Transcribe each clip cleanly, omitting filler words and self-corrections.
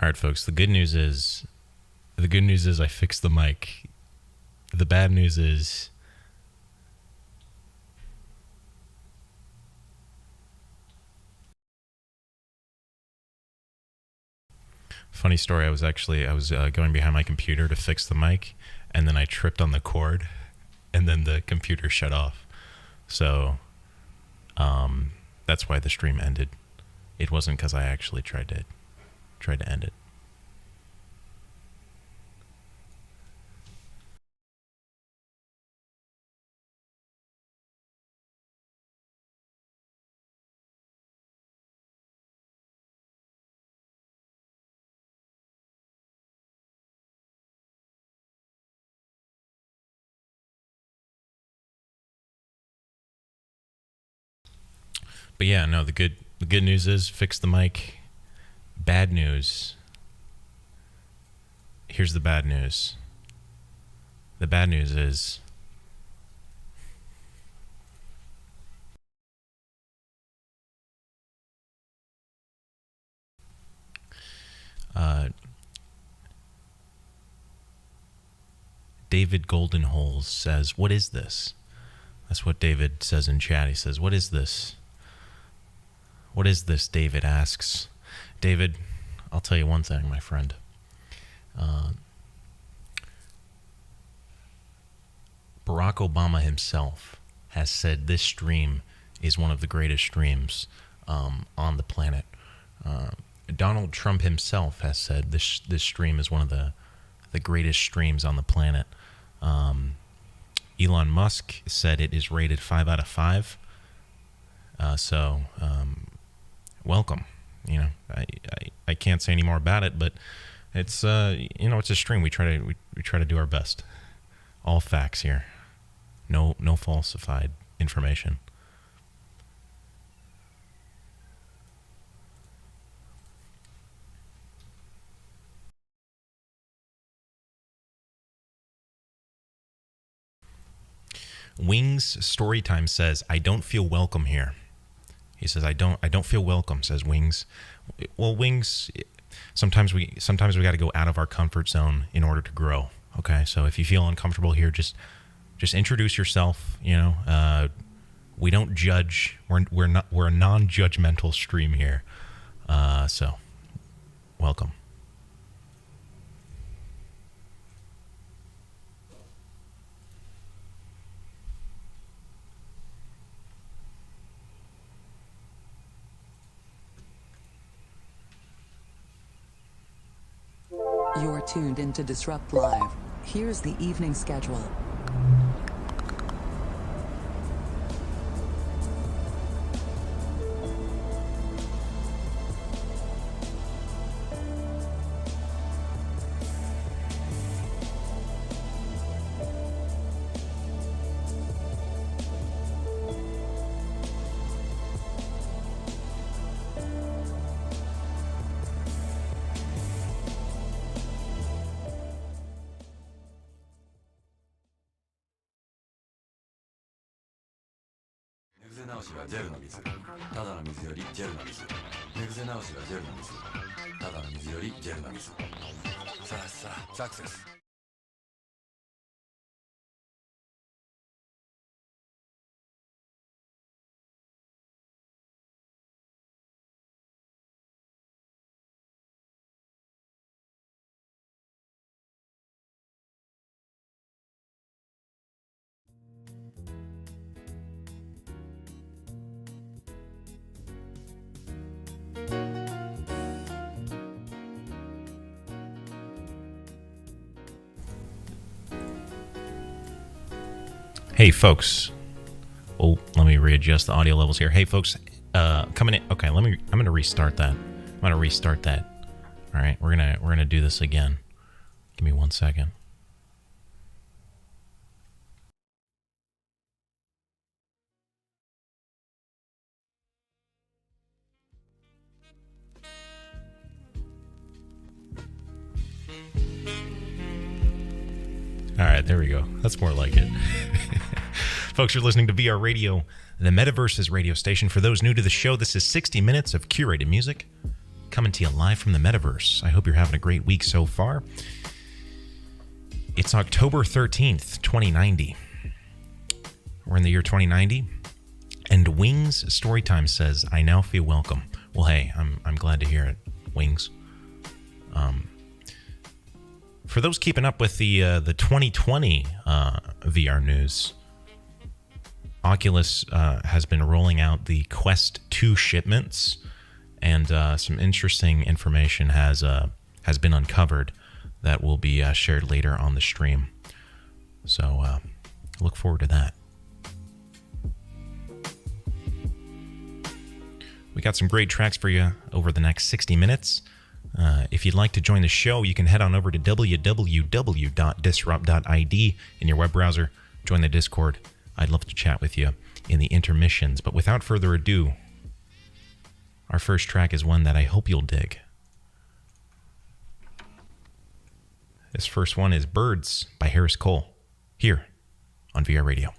All right, folks. The good news is I fixed the mic. The bad news is funny story. I was going behind my computer to fix the mic, and then I tripped on the cord, and then the computer shut off. So, that's why the stream ended. It wasn't because I actually tried to end it. But yeah, no, the good news is fix the mic. Bad news. Here's the bad news. The bad news is David Goldenholes says, "What is this?" That's what David says in chat. He says, "What is this?" What is this, David asks. David, I'll tell you one thing, my friend. Barack Obama himself has said this stream is one of the greatest streams on the planet. Donald Trump himself has said this stream is one of the greatest streams on the planet. Elon Musk said it is rated 5 out of 5. So welcome. You know, I can't say any more about it, but it's it's a stream. We try to do our best. All facts here. No falsified information. Wings Storytime says, "I don't feel welcome here." He says, I don't feel welcome, says Wings. Well, Wings, sometimes we got to go out of our comfort zone in order to grow. Okay, so if you feel uncomfortable here, just introduce yourself. You know, we don't judge. We're a non-judgmental stream here. So welcome. You're tuned into Disrupt Live. Here's the evening schedule. Hey, folks. Oh, let me readjust the audio levels here. Hey, folks, coming in. Okay, I'm going to restart that. All right, we're gonna do this again. Give me 1 second. All right, there we go. That's more like it. Folks, you're listening to VRadio, the Metaverse's radio station. For those new to the show, this is 60 minutes of curated music coming to you live from the metaverse. I hope you're having a great week so far. It's October 13th, 2090. We're in the year 2090. And Wings Storytime says, I now feel welcome. Well, hey, I'm glad to hear it, Wings. For those keeping up with the 2020 VR news, Oculus has been rolling out the Quest 2 shipments, and some interesting information has been uncovered that will be shared later on the stream. So look forward to that. We got some great tracks for you over the next 60 minutes. If you'd like to join the show, you can head on over to www.disrupt.id in your web browser. Join the Discord. I'd love to chat with you in the intermissions. But without further ado, our first track is one that I hope you'll dig. This first one is Birds by Harris Cole, here on VR Radio.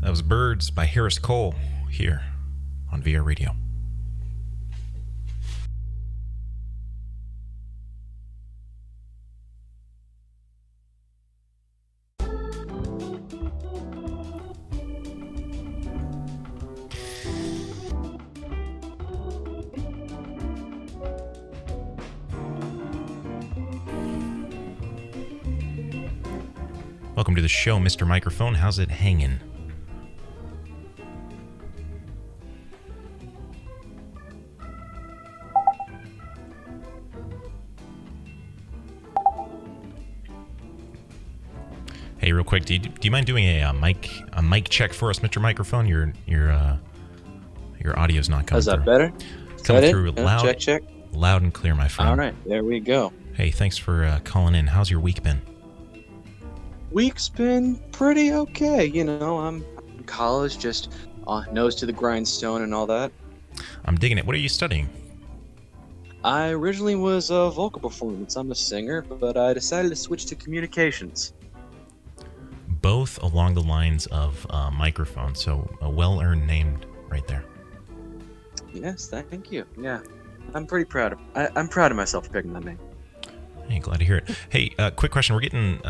That was Birds by Harris Cole here on VRadio. Welcome to the show, Mr. Microphone. How's it hanging? Hey, real quick, do you mind doing a mic check for us, Mr. Microphone? Your audio's not coming Is that through. better? Coming through loud, Check. loud and clear, my friend. All right, there we go. Hey, thanks for calling in. How's your week been? Week's been pretty okay. You know, I'm in college, just nose to the grindstone and all that. I'm digging it. What are you studying? I originally was a vocal performance. I'm a singer, but I decided to switch to communications. Both along the lines of microphone, so a well-earned name right there. Yes, thank you. Yeah, I'm pretty proud of. I'm proud of myself for picking that name. Hey, glad to hear it. Hey, quick question. We're getting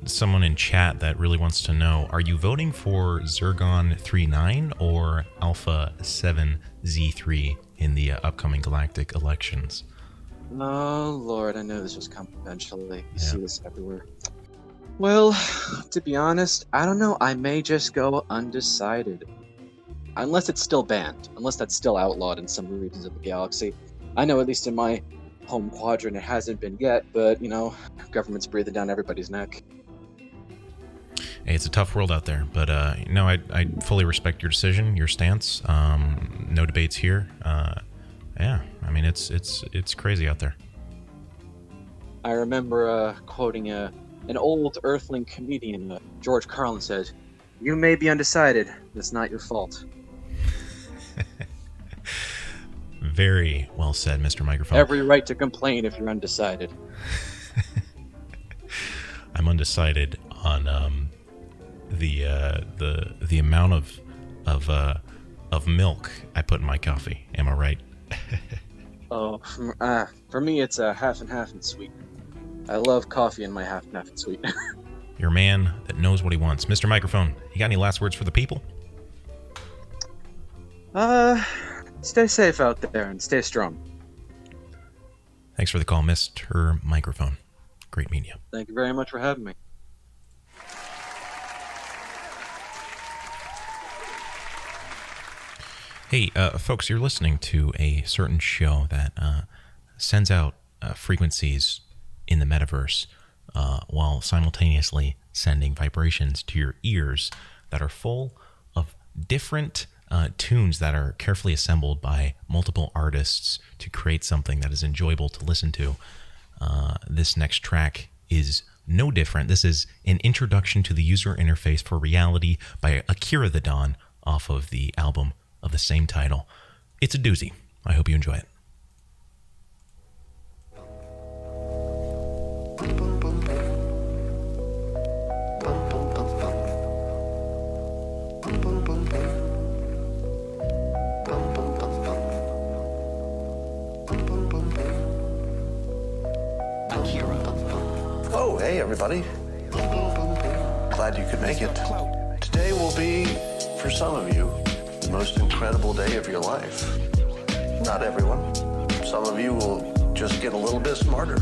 someone in chat that really wants to know, are you voting for Zirgon 3.9 or Alpha 7Z3 in the upcoming galactic elections? Oh, Lord, I know this was confidentially. You see this everywhere. Well, to be honest, I don't know. I may just go undecided. Unless it's still banned. Unless that's still outlawed in some regions of the galaxy. I know at least in my home quadrant it hasn't been yet, but, you know, government's breathing down everybody's neck. Hey, it's a tough world out there, but no, I fully respect your decision, your stance. No debates here. Yeah, I mean, it's crazy out there. I remember quoting an old Earthling comedian, George Carlin, said, "You may be undecided. That's not your fault." Very well said, Mr. Microphone. Every right to complain if you're undecided. I'm undecided on the amount of milk I put in my coffee. Am I right? Oh, for me it's a half and half and sweet. I love coffee in my half and half and sweet. You're a man that knows what he wants. Mr. Microphone, you got any last words for the people? Stay safe out there and stay strong. Thanks for the call, Mr. Microphone. Great meeting you. Thank you very much for having me. Hey, folks, you're listening to a certain show that sends out frequencies in the metaverse while simultaneously sending vibrations to your ears that are full of different tunes that are carefully assembled by multiple artists to create something that is enjoyable to listen to. This next track is no different. This is an introduction to the user interface for reality by Akira the Dawn off of the album of the same title. It's a doozy. I hope you enjoy it. Oh, hey everybody. Glad you could make it. Today will be, for some of you, the most incredible day of your life. Not everyone. Some of you will just get a little bit smarter.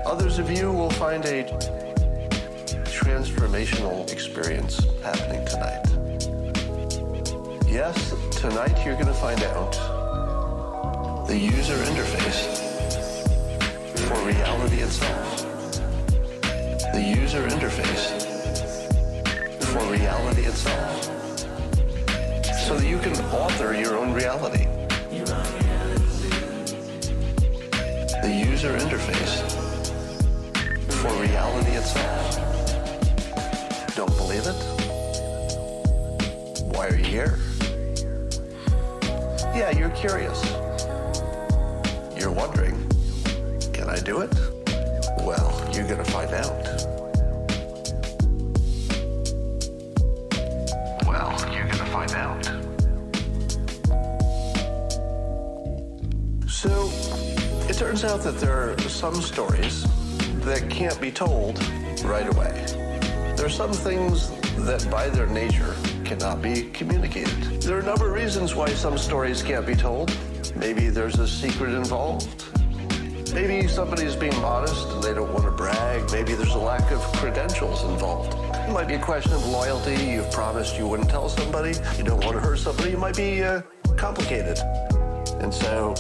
Others of you will find a transformational experience happening tonight. Yes, tonight you're going to find out the user interface for reality itself. The user interface for reality itself. So that you can author your own reality. The user interface for reality itself. Don't believe it? Why are you here? Yeah, you're curious. You're wondering, can I do it? Well, you're gonna find out. find out. So, it turns out that there are some stories that can't be told right away. There are some things that by their nature cannot be communicated. There are a number of reasons why some stories can't be told. Maybe there's a secret involved. Maybe somebody's being modest and they don't want to brag. Maybe there's a lack of credentials involved. It might be a question of loyalty. You've promised you wouldn't tell somebody. You don't want to hurt somebody. It might be complicated. And so,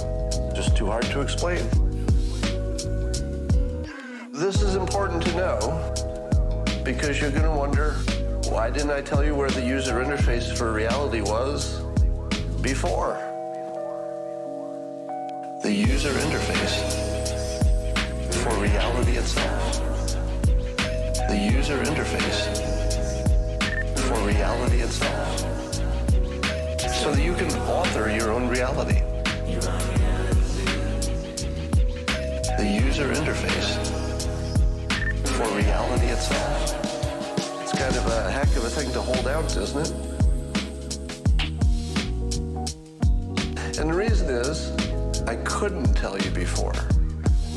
just too hard to explain. This is important to know because you're going to wonder, why didn't I tell you where the user interface for reality was before? The user interface for reality itself. The user interface for reality itself. So that you can author your own reality. The user interface for reality itself. It's kind of a heck of a thing to hold out, isn't it? And the reason is, I couldn't tell you before.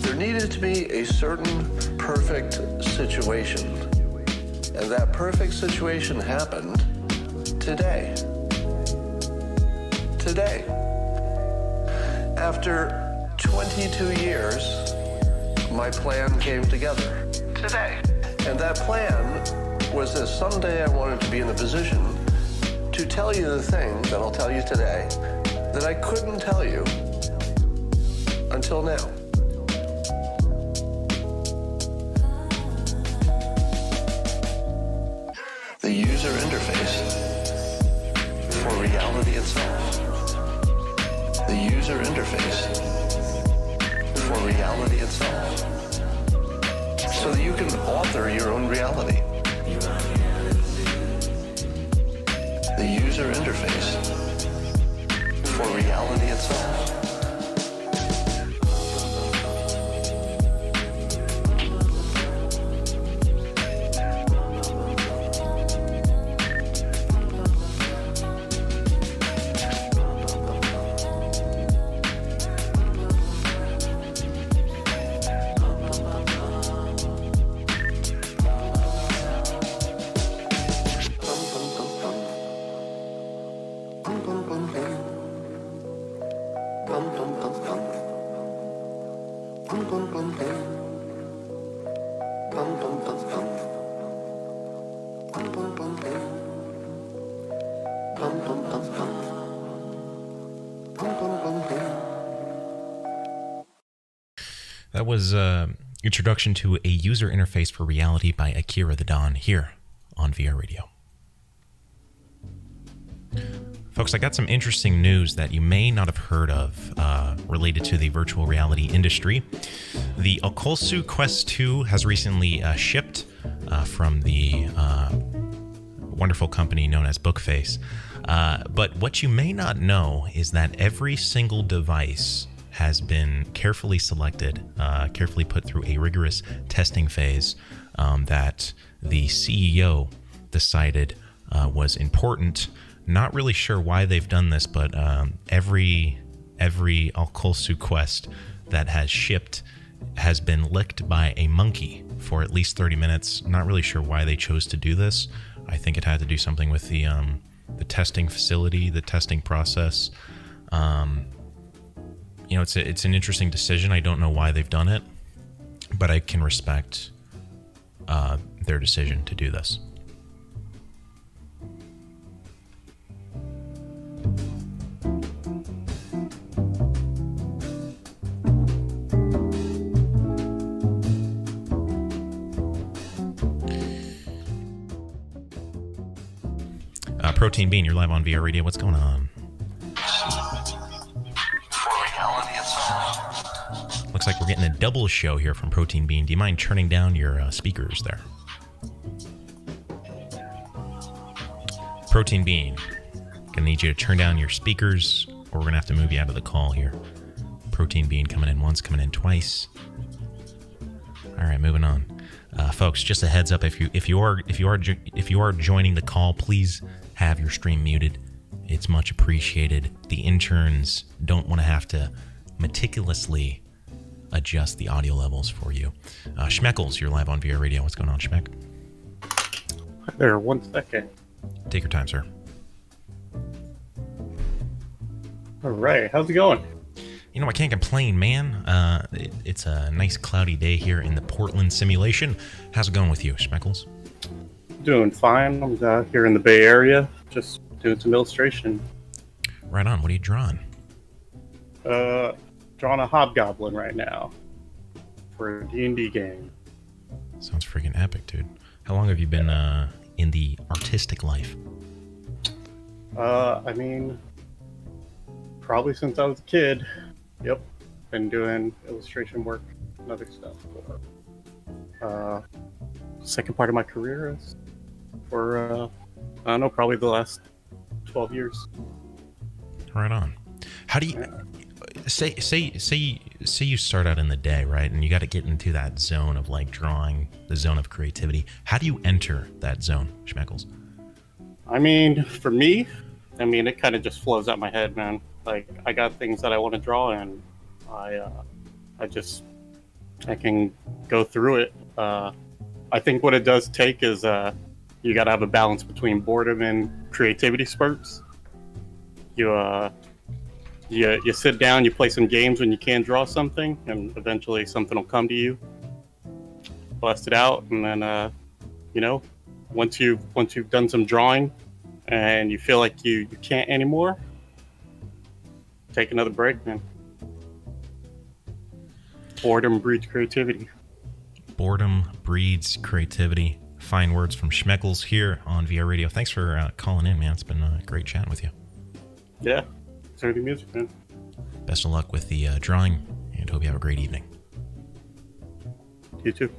There needed to be a certain perfect situation. And that perfect situation happened today. Today. After 22 years, my plan came together. Today. And that plan was that someday I wanted to be in a position to tell you the thing that I'll tell you today that I couldn't tell you until now. The user interface for reality itself. The user interface for reality itself. So that you can author your own reality. The user interface for reality itself. That was Introduction to a User Interface for Reality by Akira the Don here on VRadio. Folks, I got some interesting news that you may not have heard of related to the virtual reality industry. The Oculus Quest 2 has recently shipped from the wonderful company known as Bookface. But what you may not know is that every single device has been carefully selected, carefully put through a rigorous testing phase that the CEO decided was important. Not really sure why they've done this, but every Oculus Quest that has shipped has been licked by a monkey for at least 30 minutes. Not really sure why they chose to do this. I think it had to do something with the testing facility, the testing process. You know, it's an interesting decision. I don't know why they've done it, but I can respect their decision to do this. Protein Bean, you're live on VRadio. What's going on? Looks like we're getting a double show here from Protein Bean. Do you mind turning down your speakers there? Protein Bean, gonna need you to turn down your speakers, or we're gonna have to move you out of the call here. Protein Bean coming in once, coming in twice. All right, moving on, folks. Just a heads up: if you are joining the call, please have your stream muted It's much appreciated. The interns don't want to have to meticulously adjust the audio levels for you. Schmeckles, you're live on VRadio. What's going on, Schmeck? Hi there, 1 second. Take your time, sir. All right, how's it going? You know, I can't complain, man. It's a nice cloudy day here in the Portland simulation. How's it going with you, Schmeckles? Doing fine. I'm here in the Bay Area, just doing some illustration. Right on. What are you drawing? Drawing a hobgoblin right now for a D&D game. Sounds freaking epic, dude. How long have you been in the artistic life? I mean, probably since I was a kid. Yep, been doing illustration work and other stuff for second part of my career is for I don't know, probably the last 12 years. Right on. How do you say you start out in the day, right? And you got to get into that zone of like drawing, the zone of creativity. How do you enter that zone, Schmeckles? I mean, for me, it kind of just flows out my head, man. Like, I got things that I want to draw, and I can go through it. I think what it does take is you got to have a balance between boredom and creativity spurts. You sit down, you play some games when you can't draw something, and eventually something will come to you. Bust it out, and then once you've done some drawing, and you feel like you can't anymore, take another break, man. Boredom breeds creativity. Boredom breeds creativity. Fine words from Schmeckles here on VRadio. Thanks for calling in, man. It's been great chatting with you. Yeah, so the music, man. Best of luck with the drawing, and hope you have a great evening. You too.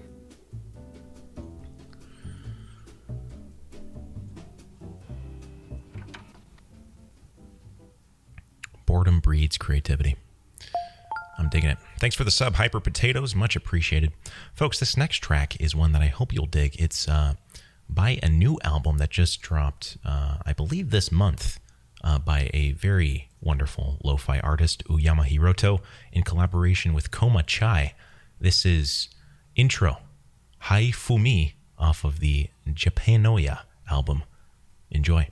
Boredom breeds creativity. I'm digging it. Thanks for the sub, Hyper Potatoes. Much appreciated. Folks, this next track is one that I hope you'll dig. It's by a new album that just dropped, I believe this month, by a very wonderful lo-fi artist, Uyama Hiroto, in collaboration with Koma Chai. This is Intro, Hai Fumi, off of the Japanoia album. Enjoy.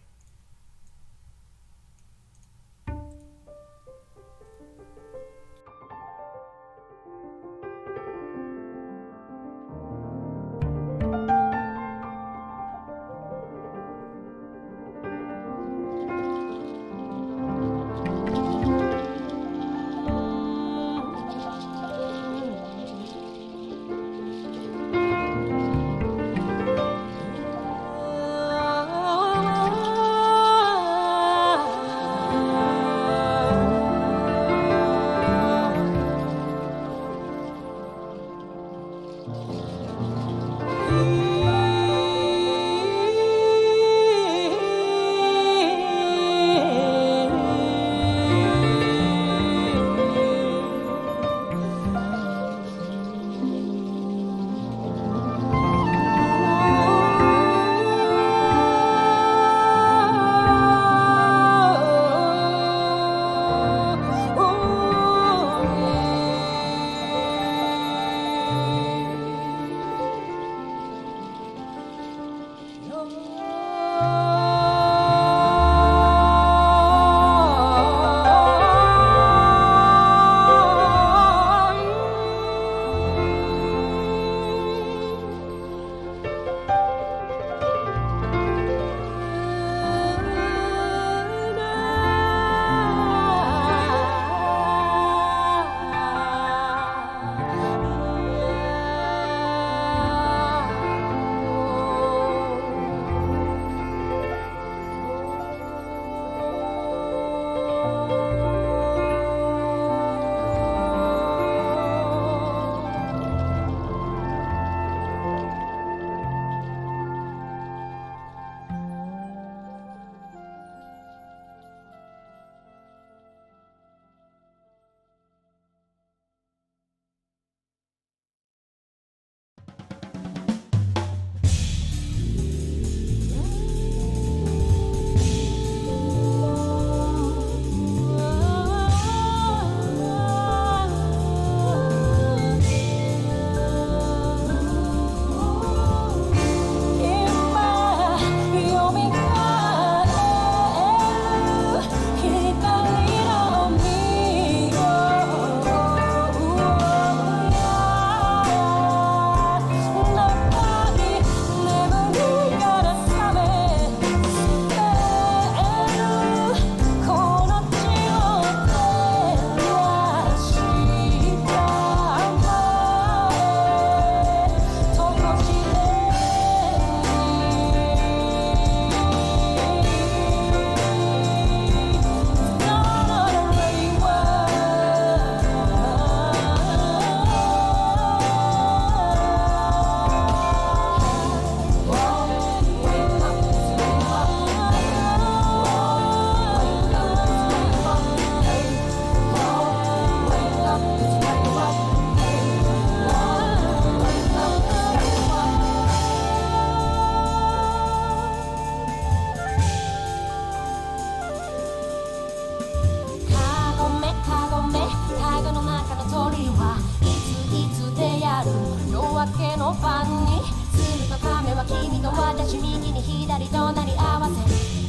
番にすると亀は君と私右に左となり合わせ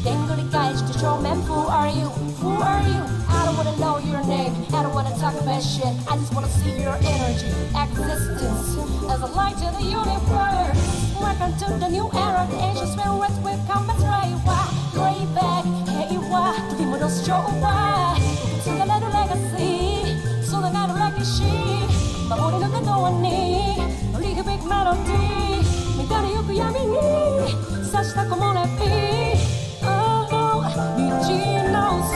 でんぐり返して正面 Who are you? Who are you? I don't wanna know your name I don't wanna talk about shit I just wanna see your energy Existence as a light to the universe Welcome to the new era The ancient spirits will come and stray Way back 平和取り戻す調和受け継がれるレガシーそのがる歴史守り抜くドアにリフビックメロディー乱れゆく闇に刺した木漏れ日道の先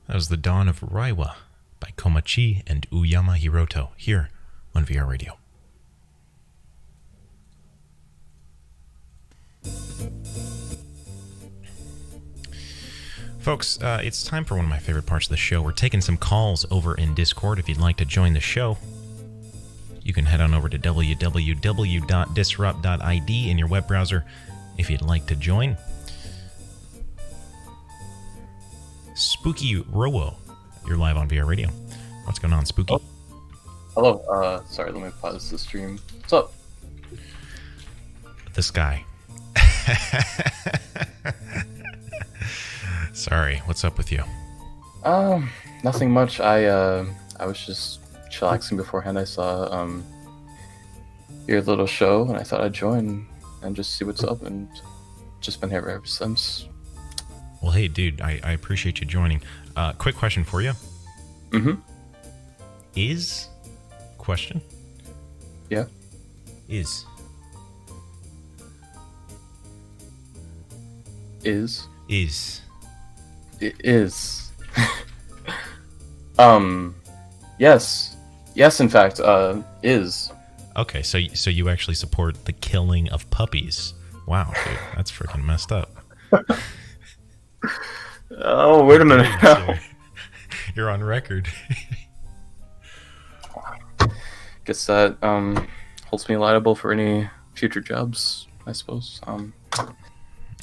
That was The Dawn of Raiwa by Komachi and Uyama Hiroto here on VR Radio. Folks, it's time for one of my favorite parts of the show. We're taking some calls over in Discord. If you'd like to join the show, you can head on over to www.disrupt.id in your web browser if you'd like to join. Spooky Rowo, you're live on VR Radio. What's going on, Spooky? Oh. Hello. Sorry, let me pause the stream. What's up? This guy. Sorry, what's up with you? Nothing much. I was just chillaxing beforehand. I saw your little show, and I thought I'd join and just see what's up, and just been here ever since. Well, hey, dude, I appreciate you joining. Quick question for you. Mm-hmm. Is? Question? Yeah. Is. Is. Is. It is. Yes. Yes, in fact, is. Okay, so you actually support the killing of puppies. Wow, dude, that's freaking messed up. Oh, wait a minute. You're on record. Guess that holds me liable for any future jobs, I suppose.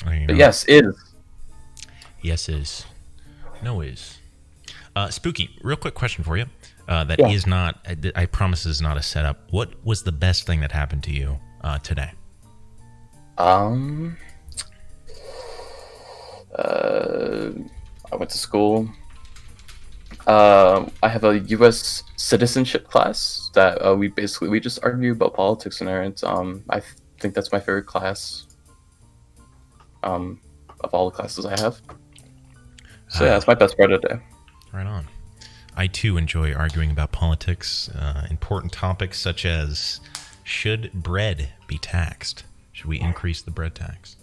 But yes, is. Yes, is. No, is. Spooky, real quick question for you. That Yeah. is not, I promise is not a setup. What was the best thing that happened to you today? I went to school. I have a U.S. citizenship class that we just argue about politics in there. It's I think that's my favorite class. Of all the classes I have. So yeah, it's my best part of the day. Right on. I too enjoy arguing about politics, important topics such as should bread be taxed? Should we increase the bread tax?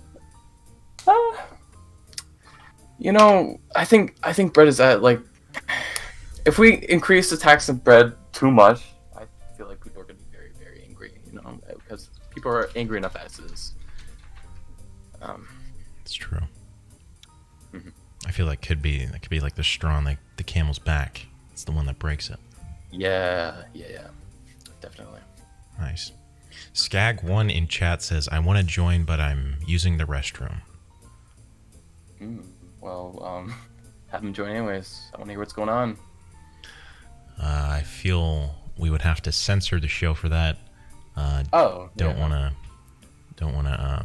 You know, I think bread is at like, if we increase the tax on bread too much, I feel like people are going to be very, very angry. You know, because people are angry enough as is. It's true. Mm-hmm. I feel like that could be like the straw on the camel's back. It's the one that breaks it. Yeah, definitely. Nice. Skag1 in chat says, I want to join, but I'm using the restroom. Well, have him join anyways. I want to hear what's going on. I feel we would have to censor the show for that. Don't want to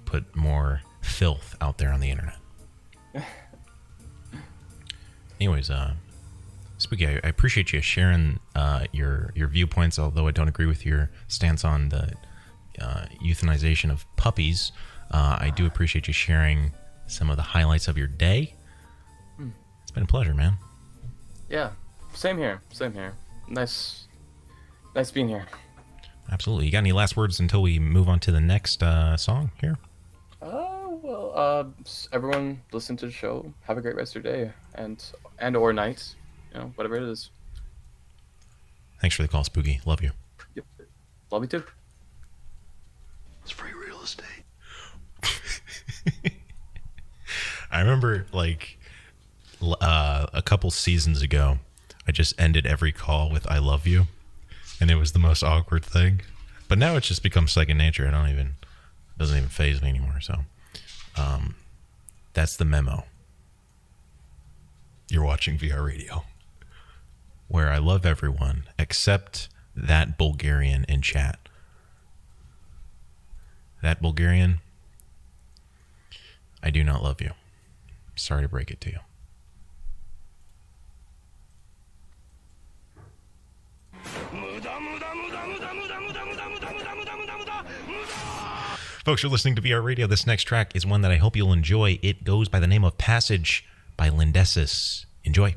put more filth out there on the internet. Anyways, Spooky, I appreciate you sharing your viewpoints, although I don't agree with your stance on the euthanization of puppies. I do appreciate you sharing some of the highlights of your day. It's been a pleasure, man. Yeah, same here. Nice being here. Absolutely. You got any last words until we move on to the next song here? Everyone listen to the show. Have a great rest of your day and or night. You know, whatever it is. Thanks for the call, Spooky. Love you. Yep. Love you too. It's free real estate. I remember, like, a couple seasons ago, I just ended every call with "I love you," and it was the most awkward thing. But now it's just become second nature. It doesn't even faze me anymore. So, that's the memo. You're watching VR Radio, where I love everyone except that Bulgarian in chat. That Bulgarian, I do not love you. Sorry to break it to you. Folks, you're listening to VR Radio. This next track is one that I hope you'll enjoy. It goes by the name of Passage by Lindesis. Enjoy.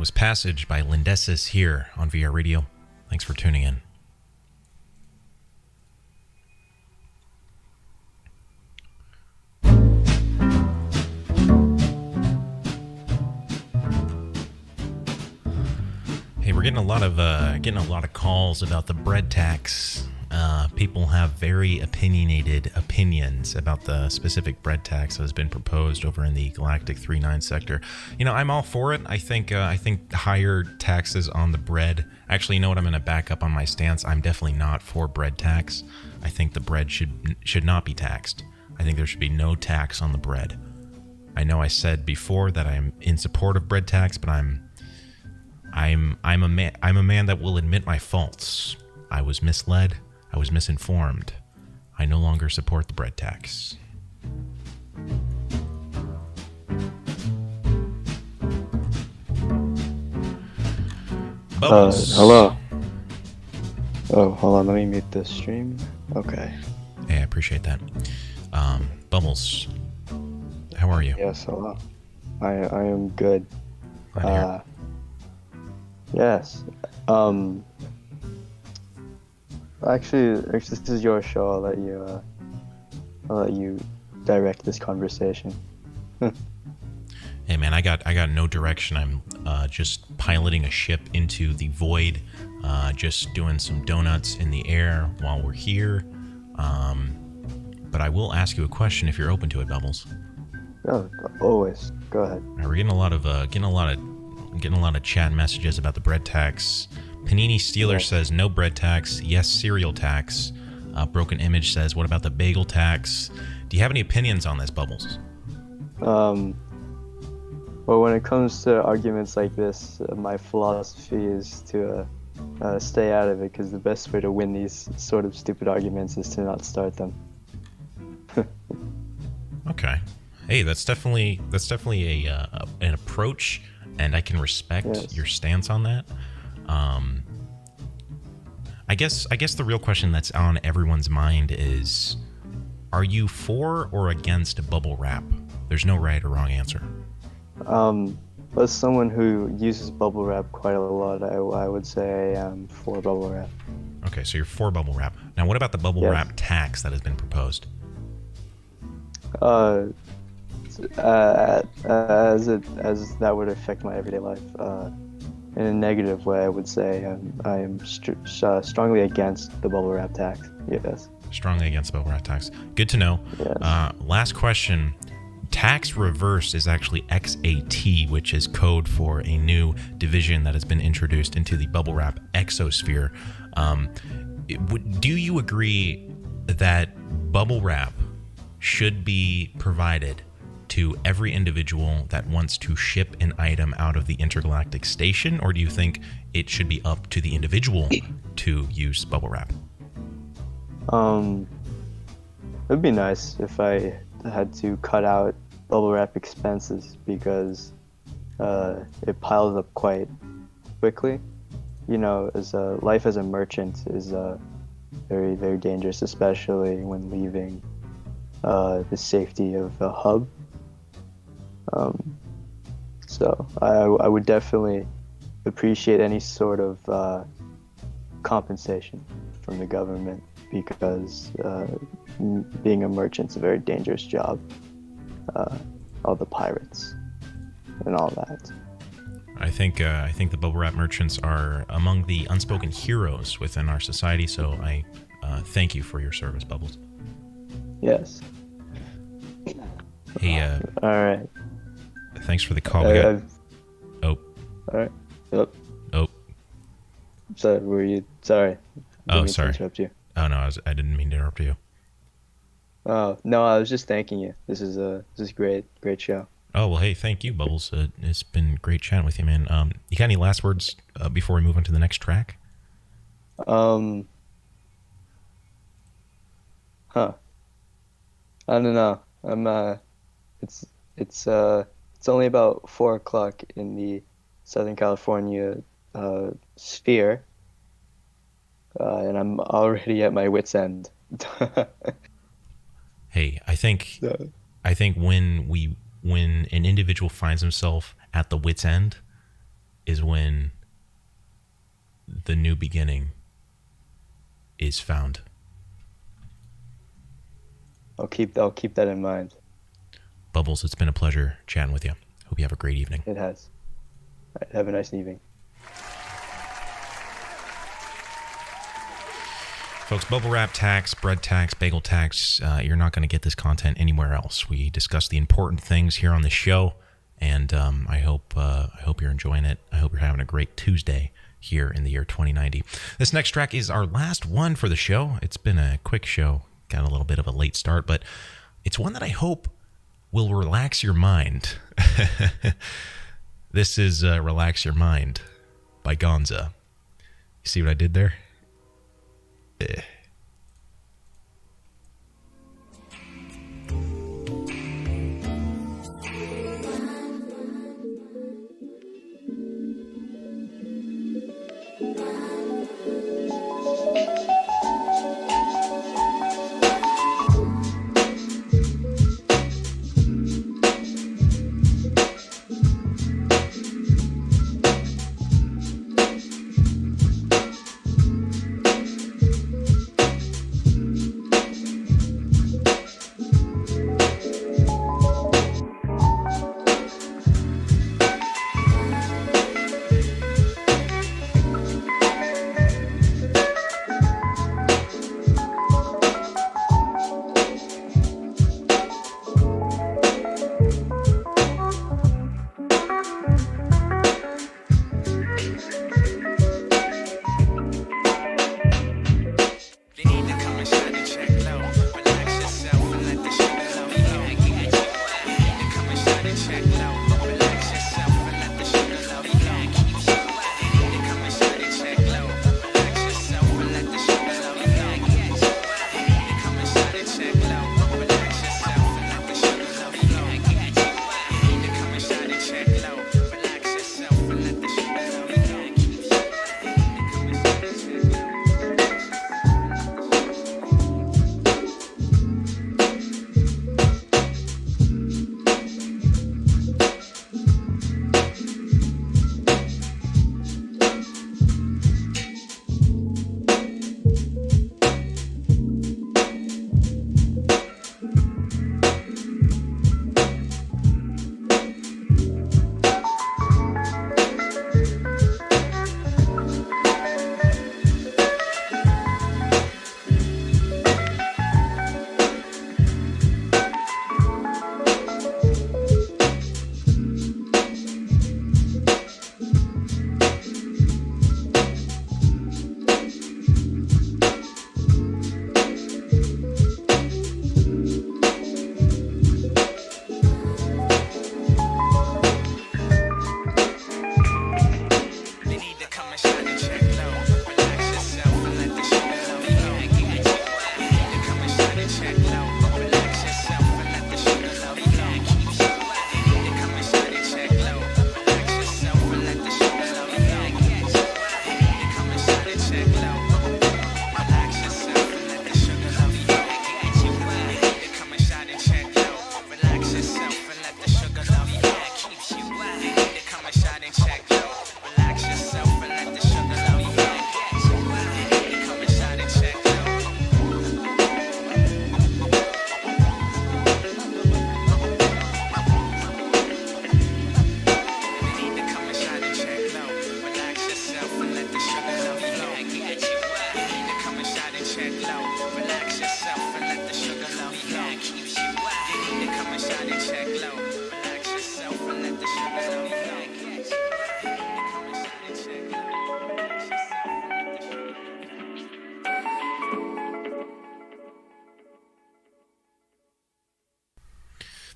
was Passage by Lindesis here on VR Radio. Thanks for tuning in. Hey, we're getting a lot of calls about the bread tax. People have very opinionated opinions about the specific bread tax that has been proposed over in the Galactic 39 sector. You know, I'm all for it. I think higher taxes on the bread. Actually, you know what? I'm going to back up on my stance. I'm definitely not for bread tax. I think the bread should not be taxed. I think there should be no tax on the bread. I know I said before that I'm in support of bread tax, but I'm a man that will admit my faults. I was misled. I was misinformed. I no longer support the bread tax. Bubbles. Hello. Oh, hold on. Let me mute this stream. Okay. Hey, I appreciate that. Bubbles, how are you? Yes, hello. I am good. Glad to hear. Yes. Actually, this is your show. I'll let you direct this conversation. Hey man, I got no direction. I'm just piloting a ship into the void, just doing some donuts in the air while we're here. But I will ask you a question if you're open to it, Bubbles. Oh, always. Go ahead. All right, we're getting a lot of chat messages about the bread tax. Panini Steeler says no bread tax. Yes, cereal tax. Broken Image says, what about the bagel tax? Do you have any opinions on this, Bubbles? Well, when it comes to arguments like this, my philosophy is to stay out of it, because the best way to win these sort of stupid arguments is to not start them. Okay. Hey, that's definitely an approach, and I can respect your stance on that. I guess the real question that's on everyone's mind is, are you for or against bubble wrap? There's no right or wrong answer. As someone who uses bubble wrap quite a lot, I would say I am for bubble wrap. Okay, so you're for bubble wrap. Now, what about the bubble wrap tax that has been proposed? As that would affect my everyday life in a negative way, I would say I am strongly against the bubble wrap tax. Yes. Strongly against the bubble wrap tax. Good to know. Yes. Last question. Tax reverse is actually XAT, which is code for a new division that has been introduced into the bubble wrap exosphere. Do you agree that bubble wrap should be provided to every individual that wants to ship an item out of the intergalactic station, or do you think it should be up to the individual to use bubble wrap? It'd be nice if I had to cut out bubble wrap expenses, because it piles up quite quickly. You know, life as a merchant is very, very dangerous, especially when leaving the safety of a hub. So I would definitely appreciate any sort of compensation from the government, because being a merchant's a very dangerous job. All the pirates and all that. I think the bubble wrap merchants are among the unspoken heroes within our society. So I thank you for your service, Bubbles. Yes. Hey. All right. Thanks for the call. Oh. All right. Yep. Oh. So were you? Sorry. Oh, sorry. Interrupt you. Oh no, I didn't mean to interrupt you. Oh no, I was just thanking you. This is great show. Oh well, hey, thank you, Bubbles. It's been great chatting with you, man. You got any last words before we move on to the next track? I don't know. It's only about 4:00 in the Southern California sphere, and I'm already at my wit's end. Hey, I think when an individual finds himself at the wit's end, is when the new beginning is found. I'll keep that in mind. Bubbles, it's been a pleasure chatting with you. Hope you have a great evening. It has. All right, have a nice evening. Folks, bubble wrap tax, bread tax, bagel tax, you're not going to get this content anywhere else. We discuss the important things here on the show, and I hope you're enjoying it. I hope you're having a great Tuesday here in the year 2090. This next track is our last one for the show. It's been a quick show, got a little bit of a late start, but it's one that I hope will relax your mind. This is Relax Your Mind by Gonza. You see what I did there?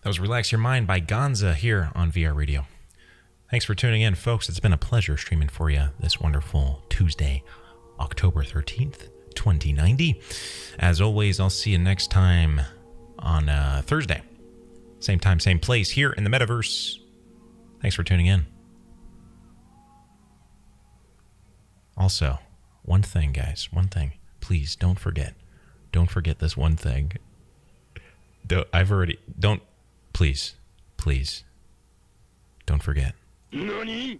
That was Relax Your Mind by Gonza here on VR Radio. Thanks for tuning in, folks. It's been a pleasure streaming for you this wonderful Tuesday, October 13th, 2090. As always, I'll see you next time on Thursday. Same time, same place here in the metaverse. Thanks for tuning in. Also, one thing, guys, one thing. Please don't forget. Don't forget this one thing. Please, don't forget. NANI?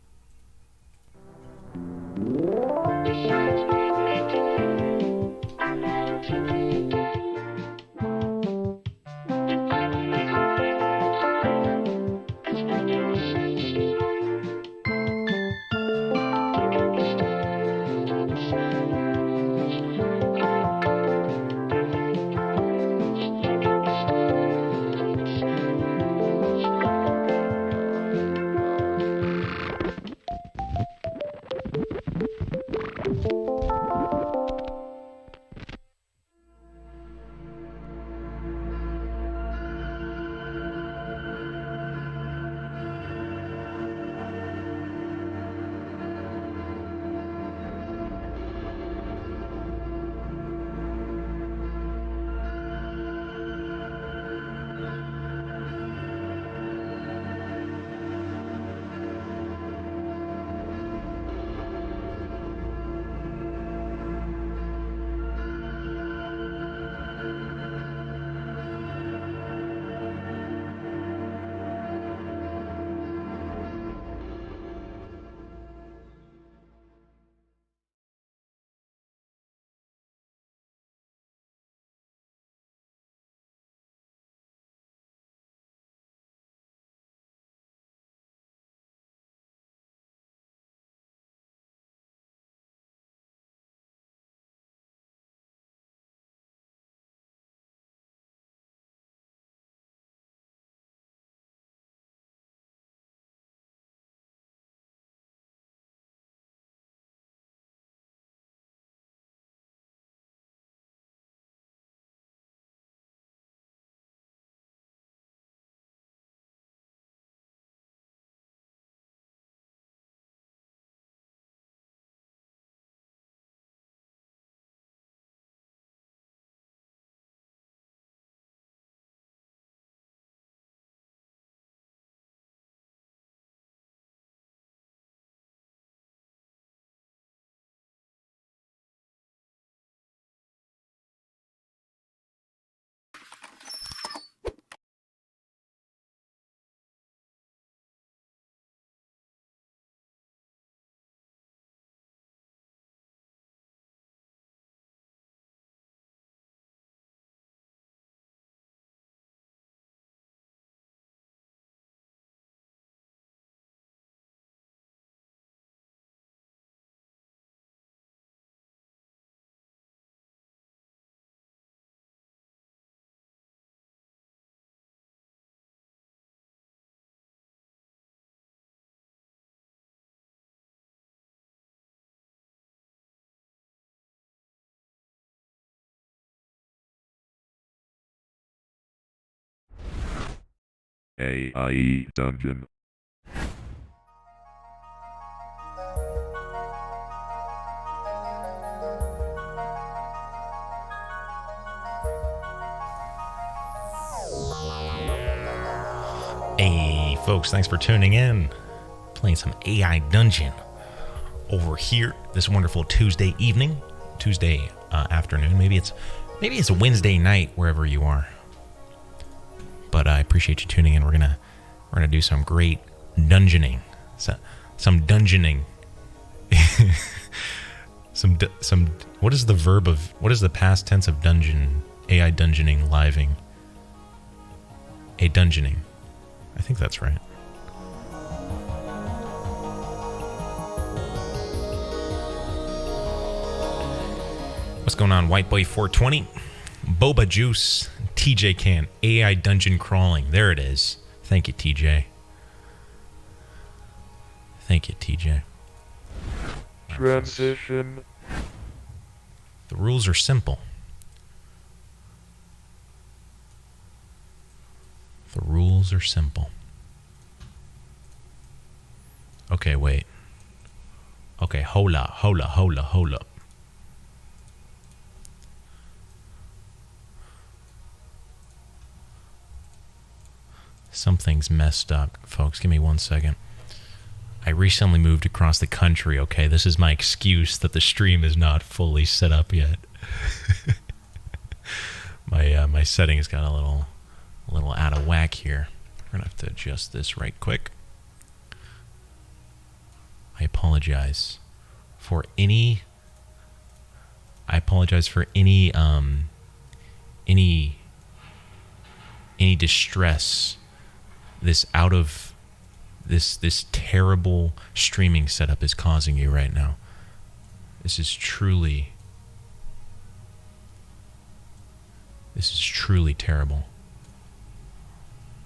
AIE Dungeon. Hey, folks, thanks for tuning in. Playing some AI Dungeon over here this wonderful Tuesday evening, Tuesday afternoon. Maybe it's a Wednesday night wherever you are. But I appreciate you tuning in. We're gonna do some great dungeoning, some dungeoning. some. What is the past tense of dungeon? AI dungeoning, living. A dungeoning. I think that's right. What's going on, White Boy 420? Boba Juice, TJ Can, AI Dungeon Crawling. There it is. Thank you, TJ. Thank you, TJ. Transition. The rules are simple. The rules are simple. Okay, wait. Okay, hold up. Something's messed up, folks. Give me 1 second. I recently moved across the country, okay? This is my excuse that the stream is not fully set up yet. My settings got a little out of whack here. We're going to have to adjust this right quick. I apologize for any distress this terrible streaming setup is causing you right now. This is truly terrible.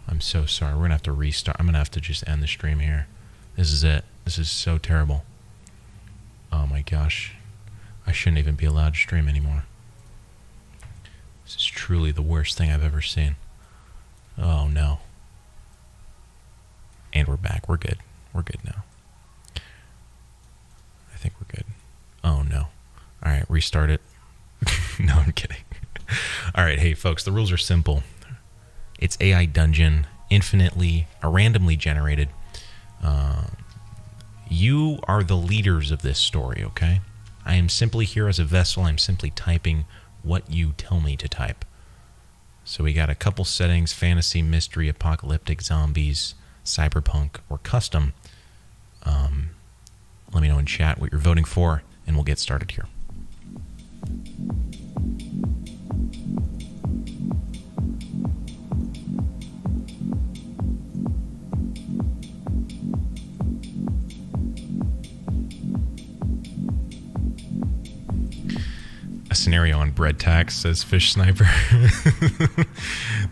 I'm so sorry. We're going to have to restart. I'm going to have to just end the stream here. This is it. This is so terrible. Oh my gosh. I shouldn't even be allowed to stream anymore. This is truly the worst thing I've ever seen. Oh no. And we're back. We're good. We're good now. I think we're good. Oh no. All right, restart it. No, I'm kidding. All right, hey folks, the rules are simple. It's AI Dungeon, randomly generated. You are the leaders of this story, okay? I am simply here as a vessel. I'm simply typing what you tell me to type. So we got a couple settings: fantasy, mystery, apocalyptic, zombies, cyberpunk, or custom. Let me know in chat what you're voting for, and we'll get started here. A scenario on bread tax, says Fish Sniper.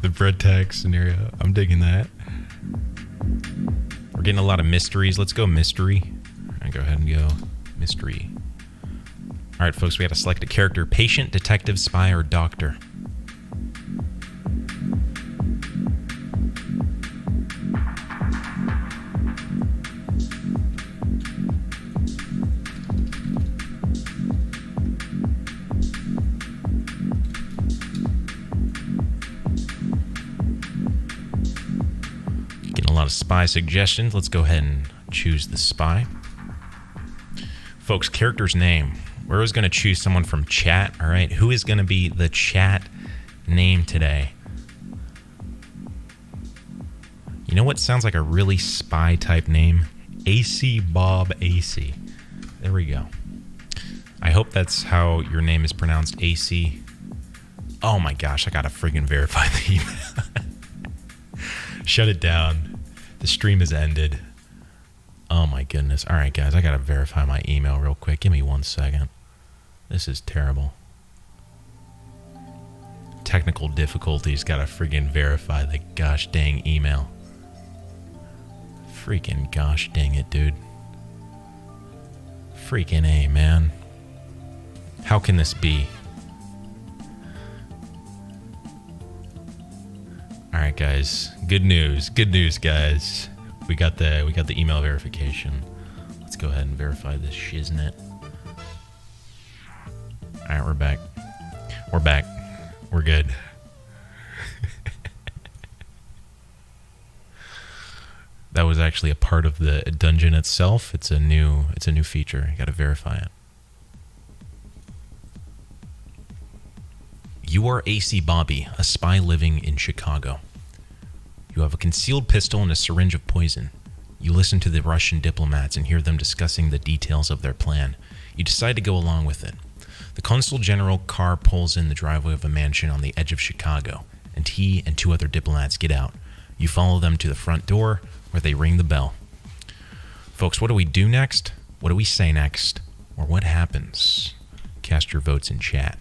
The bread tax scenario. I'm digging that. We're getting a lot of mysteries. Let's go mystery. All right, go ahead and go mystery. All right, folks, we got to select a character: patient, detective, spy, or doctor. Getting a lot of spy suggestions. Let's go ahead and choose the spy. Folks, character's name. We're always going to choose someone from chat, all right? Who is going to be the chat name today? You know what sounds like a really spy-type name? AC Bob AC. There we go. I hope that's how your name is pronounced, AC. Oh my gosh, I got to friggin' verify the email. Shut it down. The stream has ended. Oh my goodness. All right, guys, I got to verify my email real quick. Give me 1 second. This is terrible. Technical difficulties. Got to friggin' verify the gosh dang email. Freaking gosh dang it, dude. Freaking A, man. How can this be? All right, guys. Good news. Good news, guys. We got the email verification. Let's go ahead and verify this shiznit. All right, we're back. We're back. We're good. That was actually a part of the dungeon itself. It's a new feature. You got to verify it. You are AC Bobby, a spy living in Chicago. You have a concealed pistol and a syringe of poison. You listen to the Russian diplomats and hear them discussing the details of their plan. You decide to go along with it. The consul general car pulls in the driveway of a mansion on the edge of Chicago, and he and 2 other diplomats get out. You follow them to the front door, where they ring the bell. Folks, what do we do next? What do we say next? Or what happens? Cast your votes in chat.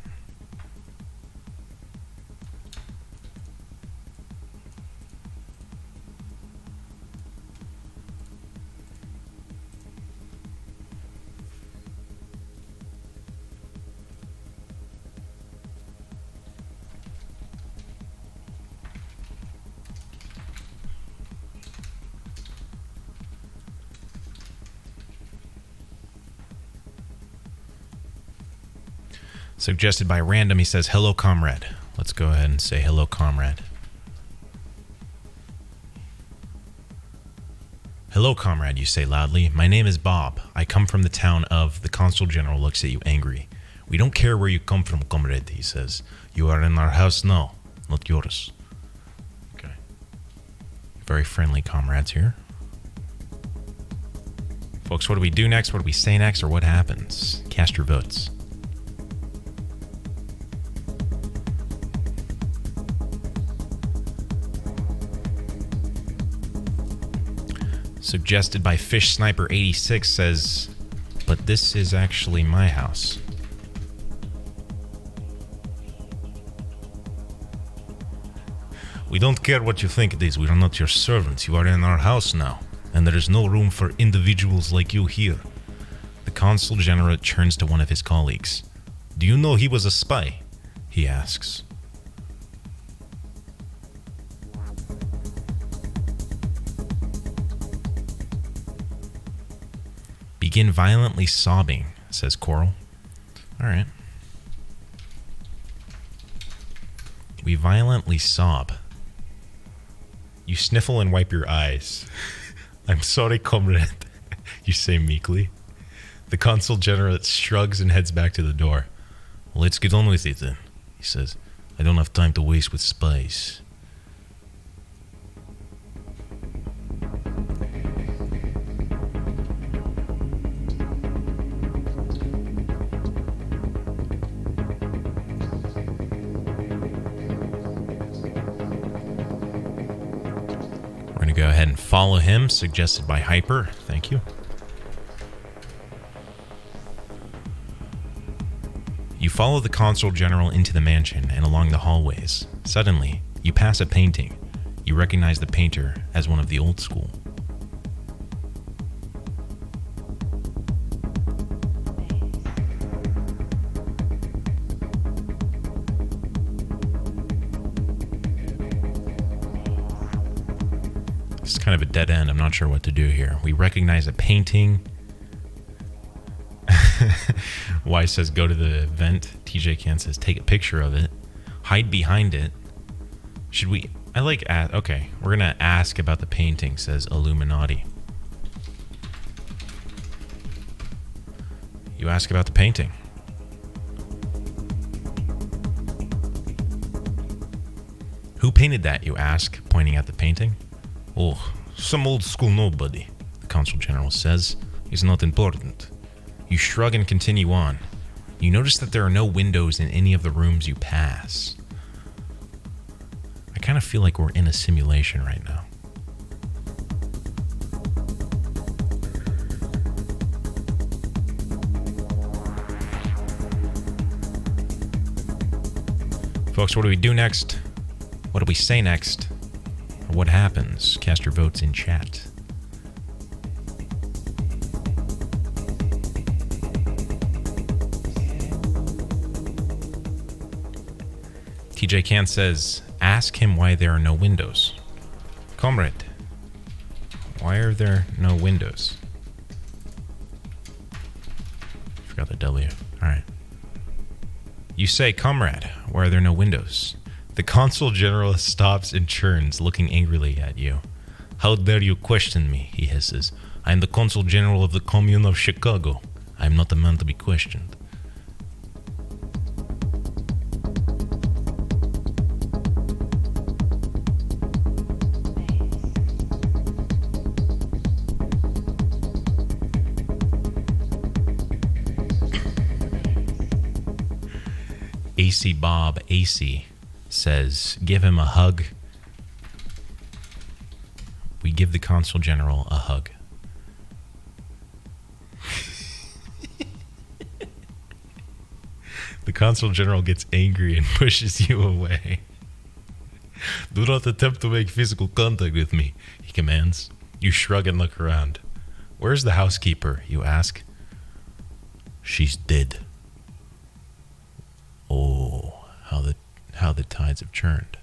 Suggested by Random, he says, "Hello, comrade." Let's go ahead and say, "Hello, comrade." "Hello, comrade," you say loudly. "My name is Bob. I come from the town of..." The consul general looks at you angry. "We don't care where you come from, comrade," he says. "You are in our house now, not yours." Okay. Very friendly comrades here. Folks, what do we do next? What do we say next? Or what happens? Cast your votes. Suggested by Fish Sniper 86 says, but this is actually my house. We don't care what you think it is. We are not your servants. You are in our house now, and there is no room for individuals like you here. The consul general turns to one of his colleagues. Do you know he was a spy? He asks. Begin violently sobbing, says Coral. All right. We violently sob. You sniffle and wipe your eyes. I'm sorry, comrade, you say meekly. The consul general shrugs and heads back to the door. Well, let's get on with it then, he says. I don't have time to waste with spies. Go ahead and follow him, suggested by Hyper. Thank you. You follow the consul general into the mansion and along the hallways. Suddenly, you pass a painting. You recognize the painter as one of the old school. It's kind of a dead end. I'm not sure what to do here. We recognize a painting. Y says go to the vent. TJ Can says take a picture of it. Hide behind it. Should we? Okay, we're gonna ask about the painting, says Illuminati. You ask about the painting. Who painted that, you ask, pointing at the painting. Oh, some old school nobody, the consul general says. It's not important. You shrug and continue on. You notice that there are no windows in any of the rooms you pass. I kind of feel like we're in a simulation right now. Folks, what do we do next? What do we say next? Or what happens? Cast your votes in chat. TJ Can says, ask him why there are no windows. Comrade, why are there no windows? Forgot the W. Alright. You say, comrade, why are there no windows? The consul general stops and churns, looking angrily at you. How dare you question me, he hisses. I am the consul general of the commune of Chicago. I am not a man to be questioned. AC Bob AC says, give him a hug. We give the consul general a hug. The consul general gets angry and pushes you away. Do not attempt to make physical contact with me, he commands. You shrug and look around. Where's the housekeeper, you ask. She's dead. Oh, how the tides have churned.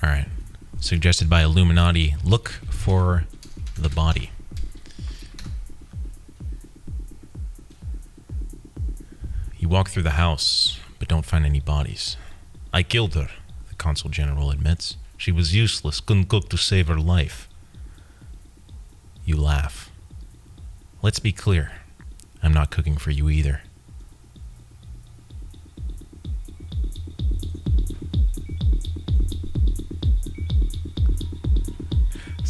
All right. Suggested by Illuminati, look for the body. You walk through the house, but don't find any bodies. I killed her, the consul general admits. She was useless, couldn't cook to save her life. You laugh. Let's be clear. I'm not cooking for you either.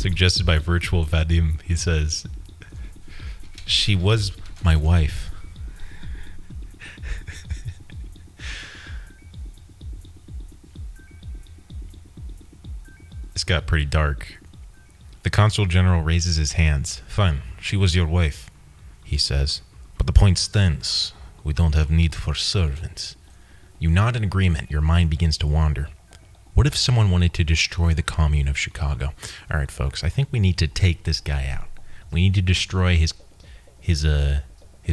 Suggested by Virtual Vadim. He says, she was my wife. This got pretty dark. The Consul General raises his hands. Fine, she was your wife, he says. But the point stands. We don't have need for servants. You nod in agreement. Your mind begins to wander. What if someone wanted to destroy the commune of Chicago? All right, folks, I think we need to take this guy out. We need to destroy his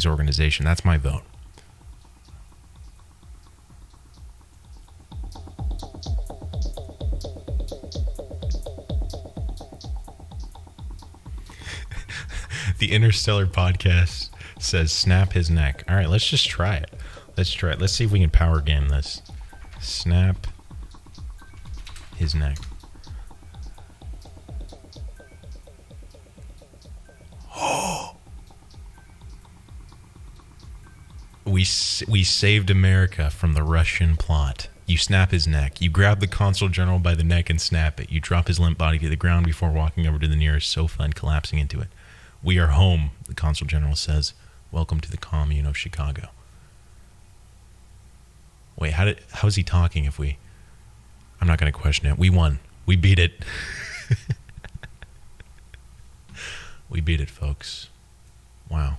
organization. That's my vote. The Interstellar Podcast says snap his neck. All right, let's just try it. Let's try it. Let's see if we can power game this. Snap his neck. Oh. We saved America from the Russian plot. You snap his neck. You grab the Consul General by the neck and snap it. You drop his limp body to the ground before walking over to the nearest sofa and collapsing into it. We are home, the Consul General says. Welcome to the commune of Chicago. Wait, how is he talking if we... I'm not going to question it. We won. We beat it. We beat it, folks. Wow.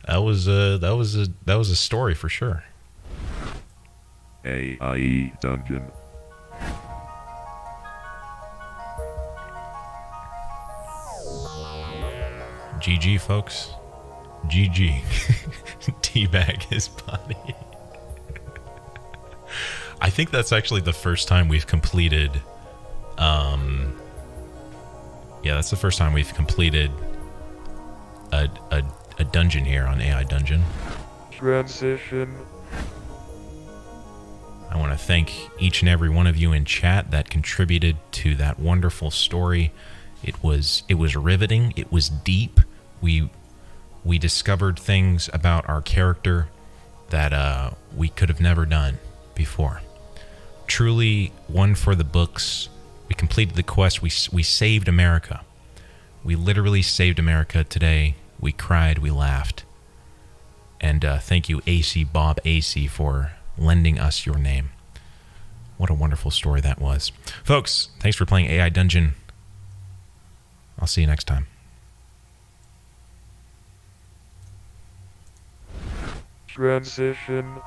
That was a story for sure. AI Dungeon. GG, folks. GG. Teabag his body. I think that's actually the first time we've completed. Yeah, that's the first time we've completed a dungeon here on AI Dungeon. Transition. I want to thank each and every one of you in chat that contributed to that wonderful story. It was riveting. It was deep. We discovered things about our character that we could have never done before. Truly one for the books. We completed the quest. We saved America. We literally saved America today. We cried. We laughed. And thank you, AC Bob AC, for lending us your name. What a wonderful story that was. Folks, thanks for playing AI Dungeon. I'll see you next time. Transition.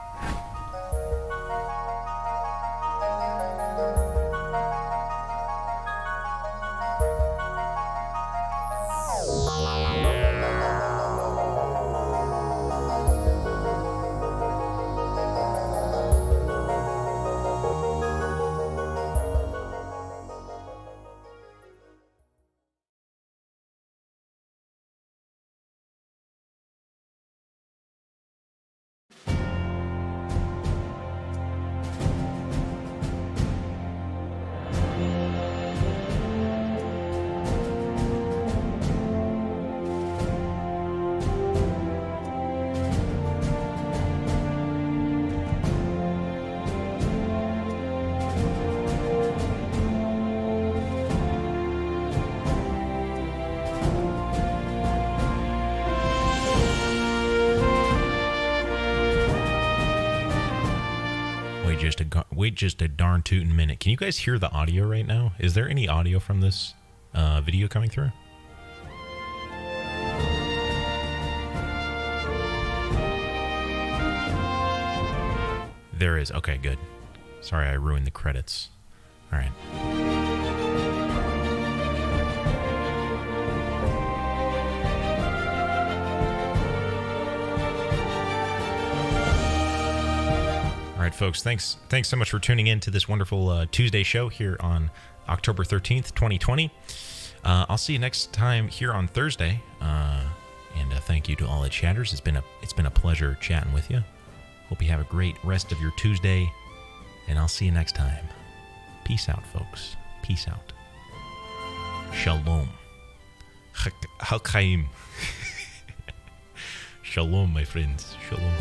Wait just a darn tootin' minute. Can you guys hear the audio right now? Is there any audio from this video coming through? There is. Okay, good. Sorry, I ruined the credits. All right. All right, folks, thanks so much for tuning in to this wonderful Tuesday show here on October 13th, 2020. I'll see you next time here on Thursday. And thank you to all the chatters. It's been a pleasure chatting with you. Hope you have a great rest of your Tuesday, and I'll see you next time. Peace out, folks. Peace out. Shalom. Hakaim. Shalom, my friends. Shalom.